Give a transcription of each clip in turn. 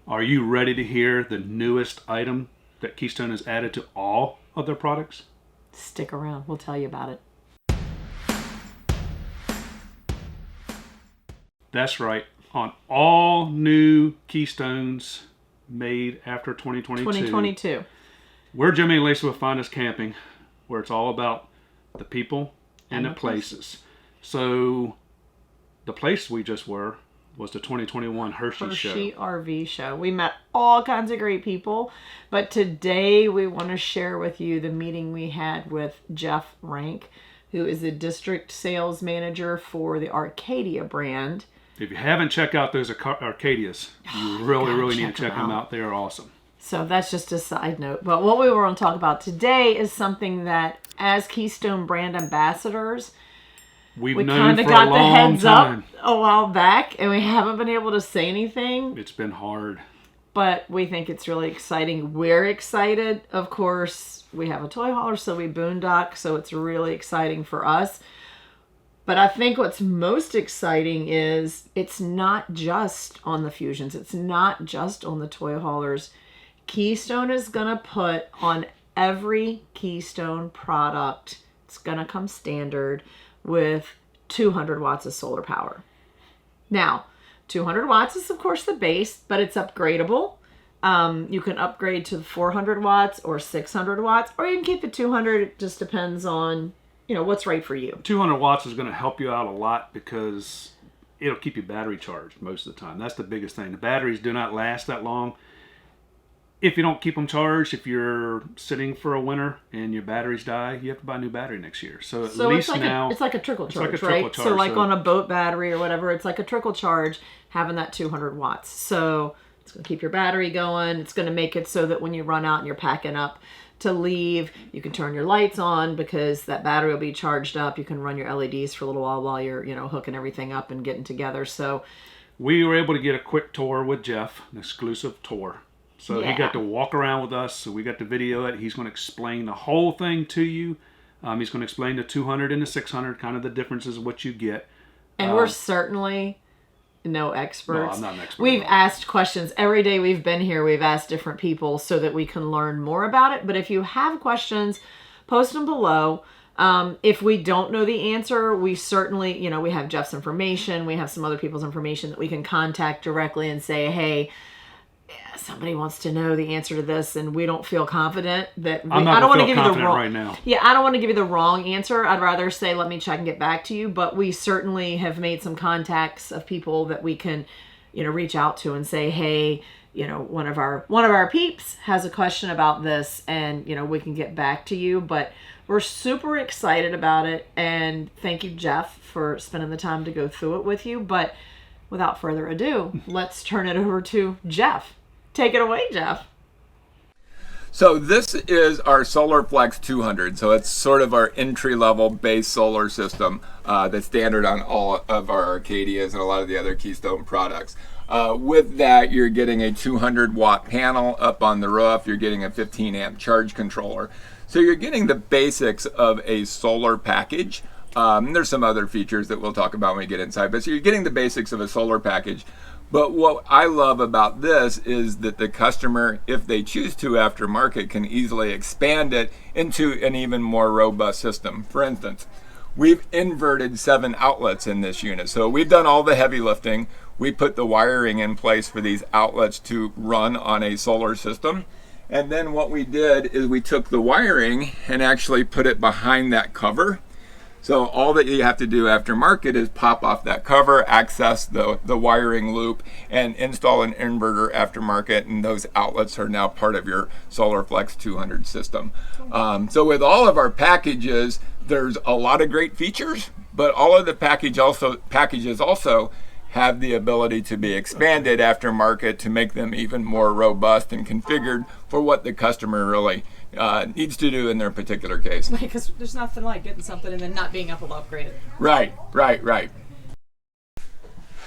Are you ready to hear the newest item that Keystone has added to all of their products? Stick around. We'll tell you about it. That's right. On all new Keystones made after 2022. We're Jimmy and Lisa with FindUsCamping, where it's all about the people and the places. So the place we just were was the 2021 Hershey Show. RV Show. We met all kinds of great people, but today we want to share with you the meeting we had with Jeff Rank, who is the district sales manager for the Arcadia brand. If you haven't checked out those Arcadias, you really need to check them out. They are awesome. So that's just a side note. But what we want to talk about today is something that, as Keystone brand ambassadors, we kind of got the heads up a while back, and we haven't been able to say anything. It's been hard. But we think it's really exciting. We're excited. Of course, we have a toy hauler, so we boondock, so it's really exciting for us. But I think what's most exciting is it's not just on the Fuzions. It's not just on the toy haulers. Keystone is going to put on every Keystone product, it's going to come standard with 200 watts of solar power. Now, 200 watts is of course the base, but it's upgradable. You can upgrade to 400 watts or 600 watts, or you can keep it 200. It just depends on, what's right for you. 200 watts is going to help you out a lot because it'll keep your battery charged most of the time. That's the biggest thing. The batteries do not last that long. If you don't keep them charged, if you're sitting for a winter and your batteries die, you have to buy a new battery next year. So at least now... It's like a trickle charge, right? So like on a boat battery or whatever, it's like a trickle charge having that 200 watts. So it's going to keep your battery going. It's going to make it so that when you run out and you're packing up to leave, you can turn your lights on because that battery will be charged up. You can run your LEDs for a little while you're, hooking everything up and getting together. So we were able to get a quick tour with Jeff, an exclusive tour. So he got to walk around with us. So we got to video it. He's going to explain the whole thing to you. He's going to explain the 200 and the 600, kind of the differences of what you get. And we're certainly no experts. No, I'm not an expert. We've asked questions. Every day we've been here, we've asked different people so that we can learn more about it. But if you have questions, post them below. If we don't know the answer, we certainly, we have Jeff's information. We have some other people's information that we can contact directly and say, hey, somebody wants to know the answer to this, and we don't feel confident that I don't want to give you the wrong right now. Yeah, I don't want to give you the wrong answer. I'd rather say, let me check and get back to you. But we certainly have made some contacts of people that we can, reach out to and say, hey, one of our peeps has a question about this, and we can get back to you. But we're super excited about it, and thank you, Jeff, for spending the time to go through it with you. But without further ado, let's turn it over to Jeff. Take it away, Jeff. So this is our SolarFlex 200. So it's sort of our entry-level base solar system that's standard on all of our Arcadias and a lot of the other Keystone products. With that, you're getting a 200-watt panel up on the roof. You're getting a 15-amp charge controller. So you're getting the basics of a solar package. There's some other features that we'll talk about when we get inside. But so you're getting the basics of a solar package. But what I love about this is that the customer, if they choose to aftermarket, can easily expand it into an even more robust system. For instance, we've inverted 7 outlets in this unit. So we've done all the heavy lifting. We put the wiring in place for these outlets to run on a solar system. And then what we did is we took the wiring and actually put it behind that cover. So all that you have to do aftermarket is pop off that cover, access the wiring loop, and install an inverter aftermarket, and those outlets are now part of your SolarFlex 200 system. So with all of our packages, there's a lot of great features, but all of the packages also have the ability to be expanded aftermarket to make them even more robust and configured for what the customer really needs to do in their particular case. Because there's nothing like getting something and then not being able to upgrade it. Right.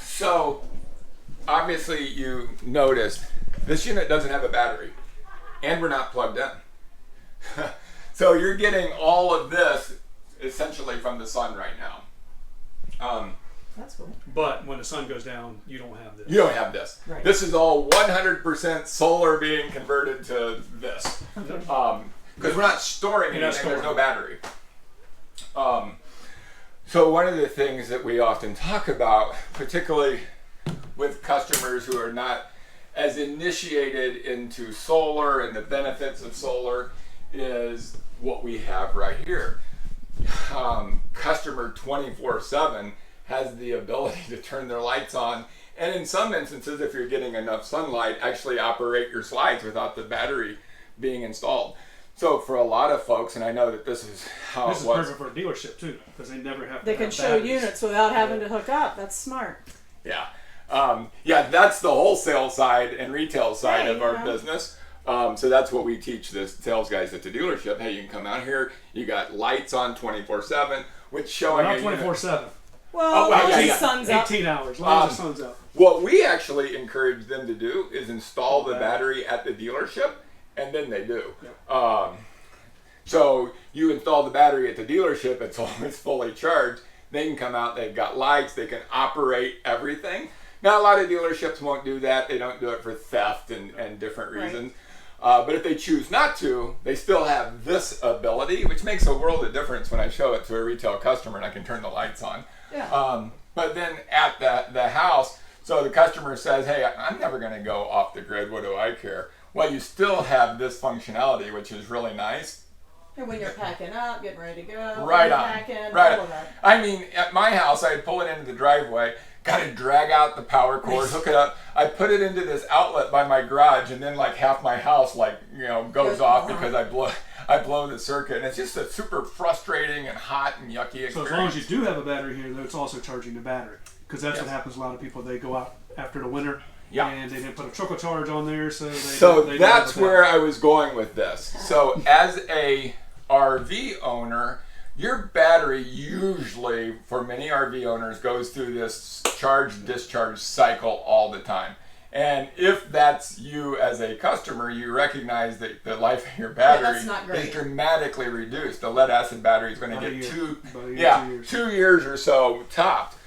So obviously you noticed this unit doesn't have a battery and we're not plugged in. So you're getting all of this essentially from the sun right now. That's cool. But when the sun goes down, you don't have this. You don't have this. Right. This is all 100% solar being converted to this. Okay. Because we're not storing You're not anything, there's no storing. battery. So one of the things that we often talk about, particularly with customers who are not as initiated into solar and the benefits of solar, is what we have right here. Customer 24/7 has the ability to turn their lights on, and in some instances, if you're getting enough sunlight, actually operate your slides without the battery being installed. So for a lot of folks, and I know that this is how This it is was. perfect for a dealership too, because they never have to They have can show batteries. units without having to hook up. That's smart. Yeah. Yeah, that's the wholesale side and retail side Hey, of our yeah. business. So that's what we teach the sales guys at the dealership. Hey, you can come out here. You got lights on 24/7, which Well, showing not a unit. 24/7. Well, Oh, well, yeah, the yeah. sun's up. 18 hours. As long as the sun's up. What we actually encourage them to do is install the battery at the dealership, and then they do. So you install the battery at the dealership, it's always fully charged. They can come out, they've got lights, they can operate everything. Now, a lot of dealerships won't do that. They don't do it for theft and different Right. reasons. But if they choose not to, they still have this ability, which makes a world of difference when I show it to a retail customer and I can turn the lights on. Yeah. But then at the house, so the customer says, hey, I'm never going to go off the grid. What do I care? Well, you still have this functionality, which is really nice. And when you're packing up, getting ready to go, Right on. unpacking, Right. all of that. I mean, at my house, I'd pull it into the driveway, got to drag out the power cord, hook it up. I put it into this outlet by my garage, and then like half my house, goes off because I blow the circuit. And it's just a super frustrating and hot and yucky experience. So as long as you do have a battery here, though, it's also charging the battery. Because that's what Yes. happens. A lot of people, they go out after the winter, Yeah. and they didn't put a trickle charge on there, so they That's don't have a where I was going with this. So as a RV owner, your battery usually, for many RV owners, goes through this charge-discharge cycle all the time. And if that's you as a customer, you recognize that the life of your battery that's not great. is dramatically reduced. The lead acid battery is going to About a get year. About a year, 2 years. 2 years or so topped.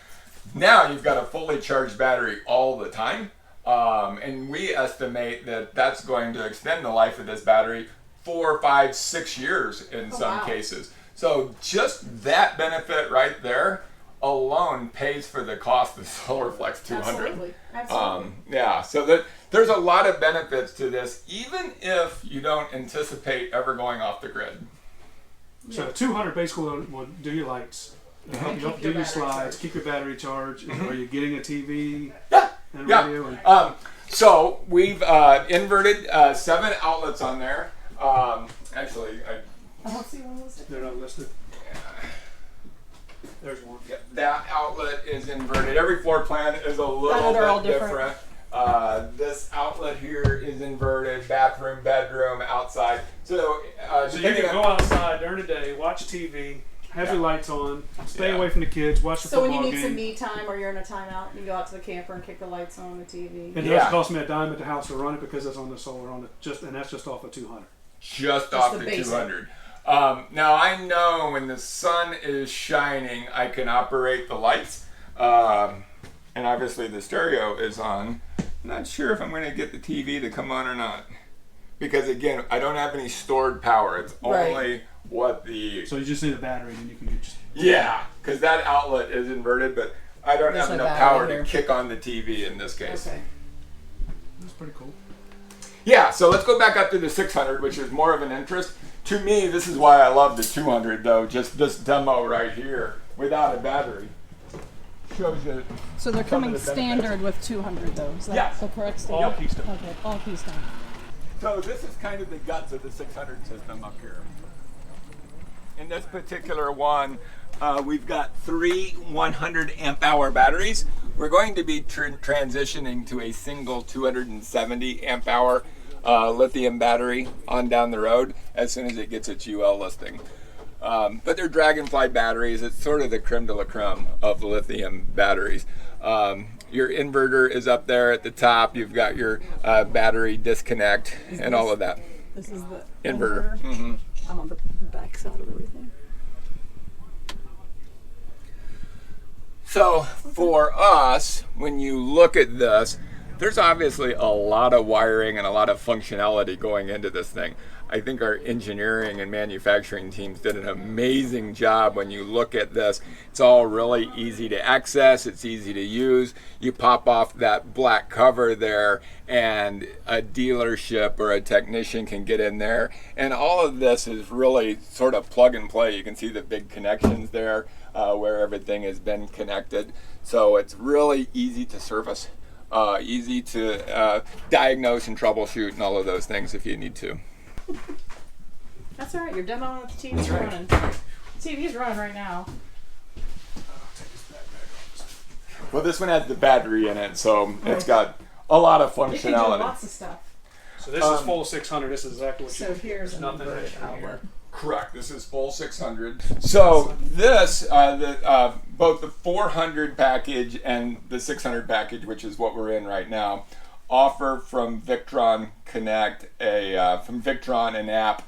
Now you've got a fully charged battery all the time. And we estimate that that's going to extend the life of this battery 4, 5, 6 years in some wow. cases. So just that benefit right there alone pays for the cost of SolarFlex 200. Absolutely. Yeah, so there's a lot of benefits to this, even if you don't anticipate ever going off the grid. So the 200 basically will do your lights, help you Keep do your your battery slides, charged. keep your battery charged. Are you getting a TV Yeah. and Yeah. radio? And, So we've inverted 7 outlets on there. Actually, I don't see one listed. they're not listed. There's one. that outlet is inverted. Every floor plan is a little they're all bit different. different. This outlet here is inverted, bathroom, bedroom, outside. So, So you depending can on- go outside during the day, watch TV, have Yeah. your lights on, stay Yeah. away from the kids, watch the So when football you need some game. me time or you're in a timeout, you go out to the camper and kick the lights on the TV. It Yeah. doesn't cost me a dime at the house to run it because it's on the solar and that's just off of 200. just off the the basic. 200. Now I know when the sun is shining, I can operate the lights, and obviously the stereo is on. I'm not sure if I'm going to get the TV to come on or not, because again, I don't have any stored power. It's Right. only what the So you just need a battery and you can just. yeah, because that outlet is inverted, but I don't There's have no enough battery power here. to kick on the TV in this case. Okay. That's pretty cool. Yeah, so let's go back up to the 600, which is more of an interest. To me, this is why I love the 200, though. Just this demo right here, without a battery, shows you. So they're Some coming of the benefits. standard with 200 though. Is that Yes. the correct All statement? Keystone. Okay, all Keystone. So this is kind of the guts of the 600 system up here. In this particular one, we've got 3 100 amp hour batteries. We're going to be transitioning to a single 270 amp hour lithium battery on down the road as soon as it gets its UL listing. But they're Dragonfly batteries. It's sort of the creme de la creme of lithium batteries. Your inverter is up there at the top. You've got your battery disconnect and all of that. This is the Inverter. Mhm. I'm on the back side of everything. So for us, when you look at this, there's obviously a lot of wiring and a lot of functionality going into this thing. I think our engineering and manufacturing teams did an amazing job when you look at this. It's all really easy to access, it's easy to use. You pop off that black cover there and a dealership or a technician can get in there. And all of this is really sort of plug and play. You can see the big connections there where everything has been connected. So it's really easy to service, easy to diagnose and troubleshoot and all of those things if you need to. That's all right. You're demoing with the TV's running. TV's running right now. Well, this one has the battery in it, so it's got a lot of It can do functionality. lots of stuff. So this is full 600. This is exactly what So here's an nothing inverted extra here. outlet. Correct. This is full 600. So this, both the 400 package and the 600 package, which is what we're in right now, offer from Victron Connect from Victron an app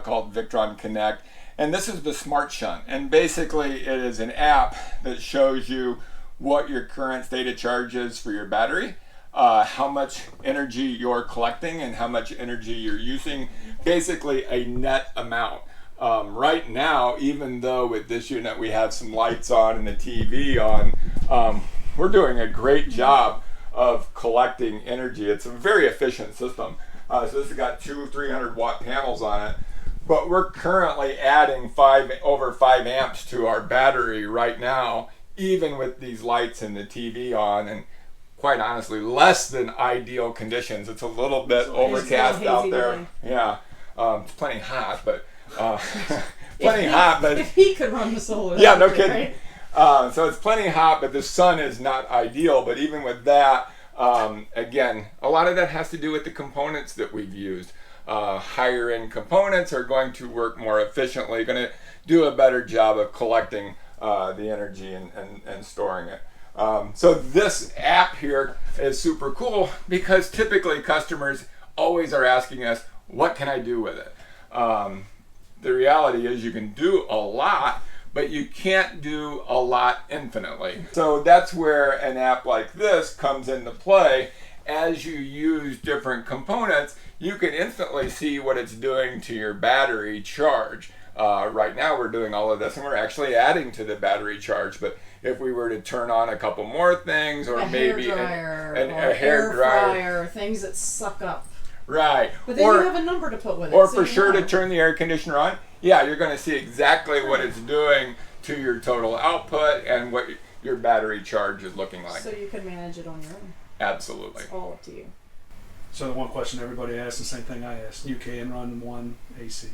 called Victron Connect, and this is the Smart Shunt. And basically, it is an app that shows you what your current state of charge is for your battery, how much energy you're collecting, and how much energy you're using. Basically, a net amount. Right now, even though with this unit we have some lights on and the TV on, we're doing a great job of collecting energy. It's a very efficient system. So this has got 300 watt panels on it, but we're currently adding over 5 amps to our battery right now, even with these lights and the TV on, and quite honestly, less than ideal conditions. It's a little bit overcast hazy out there. today. Yeah, it's plenty hot, but plenty hot, but If he could run the solar. yeah, no that'd be kidding. great. So it's plenty hot, but the sun is not ideal. But even with that, again, a lot of that has to do with the components that we've used. Higher end components are going to work more efficiently, going to do a better job of collecting the energy and storing it. So this app here is super cool because typically customers always are asking us, what can I do with it? The reality is you can do a lot, but you can't do a lot infinitely. So that's where an app like this comes into play. As you use different components, you can instantly see what it's doing to your battery charge. Right now we're doing all of this and we're actually adding to the battery charge, but if we were to turn on a couple more things or maybe a hair air dryer, fryer, things that suck up. right. But then you have a number to put with it. Or so for you sure know. to turn the air conditioner on, yeah, you're going to see exactly what it's doing to your total output and what your battery charge is looking like. So you can manage it on your own. Absolutely. It's all up to you. So the one question everybody asks, the same thing I asked: you can run one AC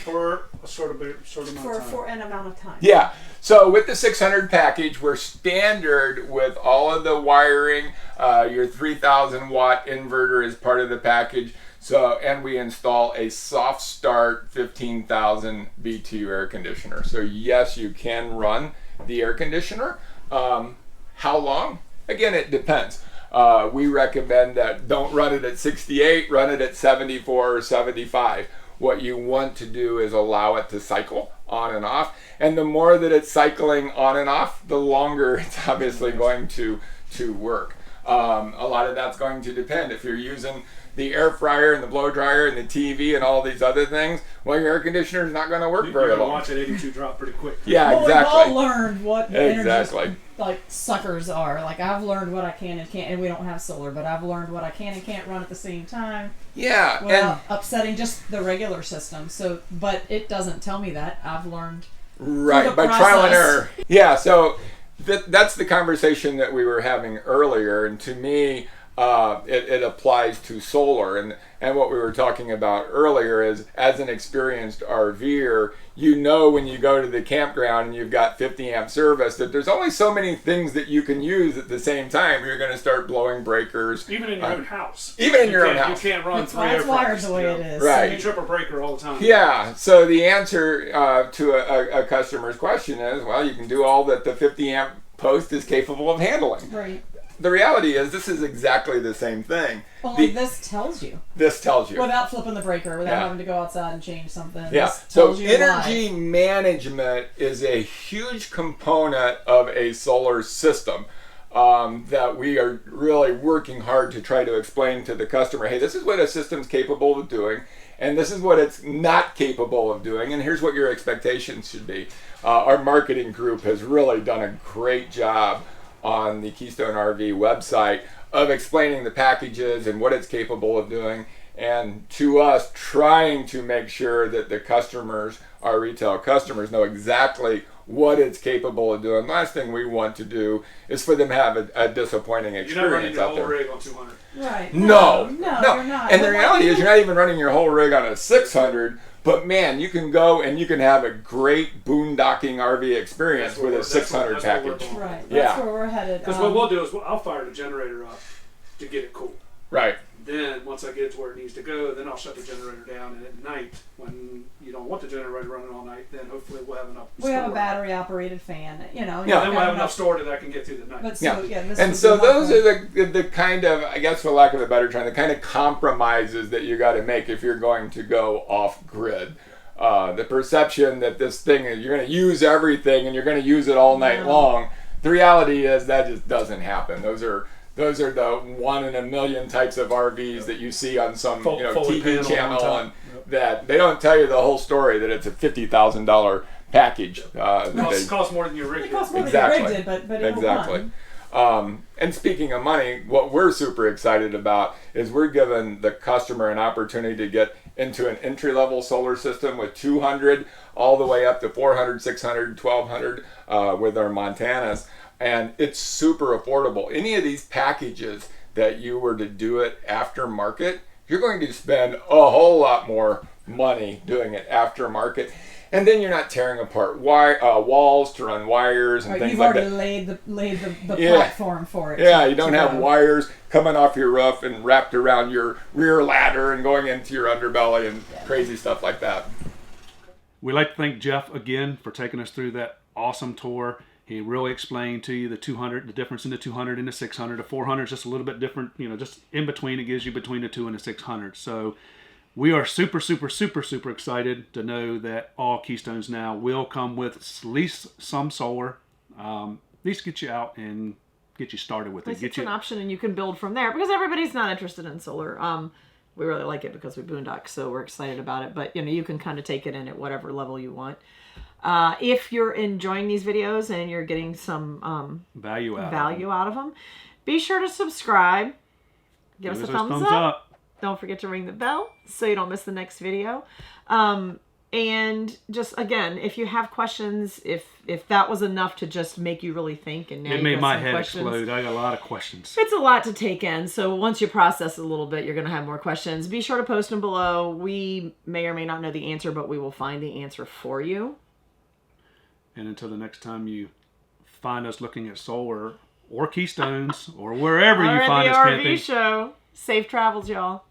for a sort of amount of time. For an amount of time. Yeah. So with the 600 package, we're standard with all of the wiring. Your 3,000 watt inverter is part of the package. So, and we install a soft start 15,000 BTU air conditioner. So yes, you can run the air conditioner. How long? Again, it depends. We recommend that don't run it at 68, run it at 74 or 75. What you want to do is allow it to cycle on and off. And the more that it's cycling on and off, the longer it's obviously going to work. A lot of that's going to depend. If you're using the air fryer and the blow dryer and the TV and all these other things, well, your air conditioner is not going to work You're very going to long. watch that 82 drop pretty quick. Yeah, Well, exactly. we've all learned what the Exactly. energy like suckers are. Like I've learned what I can and can't, and we don't have solar, but I've learned what I can and can't run at the same time Yeah, without upsetting just the regular system. So, but it doesn't tell me that. I've learned. right, the by trial and process. error. Yeah, so that's the conversation that we were having earlier, and to me, it applies to solar. And what we were talking about earlier is, as an experienced RVer, you know when you go to the campground and you've got 50 amp service that there's only so many things that you can use at the same time. You're going to start blowing breakers. Even in your own house. Even in your own house. You can't run That's 3 why air it's wired fryers, the way you know. it is. Right. You trip a breaker all the time. Yeah, so the answer to a customer's question is, well, you can do all that the 50 amp post is capable of handling. Right. the reality is this is exactly the same thing. Only this tells you. This tells you. Without flipping the breaker, without having to go outside and change something. Yeah. This So tells you energy live. management is a huge component of a solar system. That we are really working hard to try to explain to the customer, hey, this is what a system's capable of doing, and this is what it's not capable of doing, and here's what your expectations should be. Our marketing group has really done a great job on the Keystone RV website of explaining the packages and what it's capable of doing, and to us, trying to make sure that the customers, our retail customers, know exactly what it's capable of doing. Last thing we want to do is for them to have a disappointing You're not running experience your out whole there. rig on 200. Right. No, you're not. And But the reality is, you're not even running your whole rig on a 600. But man, you can go and you can have a great boondocking RV experience with a 600 that's what we're package. going. Right. Yeah. That's where we're headed. Because what we'll do is I'll fire the generator up to get it cool. Right. Then once I get it to where it needs to go, then I'll shut the generator down. And at night, when you don't want the generator running all night, then hopefully we'll have enough. We have a battery operated fan, Yeah. Then we'll have enough stored that I can get through the night. But Yeah. this And would so be my those point. are the kind of, I guess for lack of a better term, the kind of compromises that you got to make if you're going to go off grid. The perception that this thing is, you're going to use everything and you're going to use it all night long. The reality is that just doesn't happen. Those are the 1 in a million types of RVs that you see on some Fully TV paneled on channel, top. and that they don't tell you the whole story that it's a $50,000 package. It costs more than your rig. It costs more Exactly. than your rig did, but it'll Exactly. run. And speaking of money, what we're super excited about is we're giving the customer an opportunity to get into an entry-level solar system with 200 all the way up to 400, 600, 1200 with our Montanas. And it's super affordable. Any of these packages that you were to do it aftermarket, you're going to spend a whole lot more money doing it aftermarket. And then you're not tearing apart walls to run wires and Right, things you've like already that. laid the Yeah. platform for it. Yeah, to- you don't to have go. wires coming off your roof and wrapped around your rear ladder and going into your underbelly and crazy stuff like that. We'd like to thank Jeff again for taking us through that awesome tour. He really explained to you the 200, the difference in the 200 and the 600. The 400 is just a little bit different, just in between. It gives you between the 2 and the 600. So we are super, super, super, super excited to know that all Keystones now will come with at least some solar. At least get you out and get you started with it. It's an option, and you can build from there because everybody's not interested in solar. We really like it because we boondock, so we're excited about it. But you can kind of take it in at whatever level you want. If you're enjoying these videos and you're getting some value out of them, be sure to subscribe. Give us a thumbs up. Don't forget to ring the bell so you don't miss the next video. And just again, if you have questions, if that was enough to just make you really think, and now it made my head explode. I got a lot of questions. It's a lot to take in. So once you process it a little bit, you're going to have more questions. Be sure to post them below. We may or may not know the answer, but we will find the answer for you. And until the next time you find us looking at solar or Keystones or wherever you find us RV camping. show. Safe travels, y'all.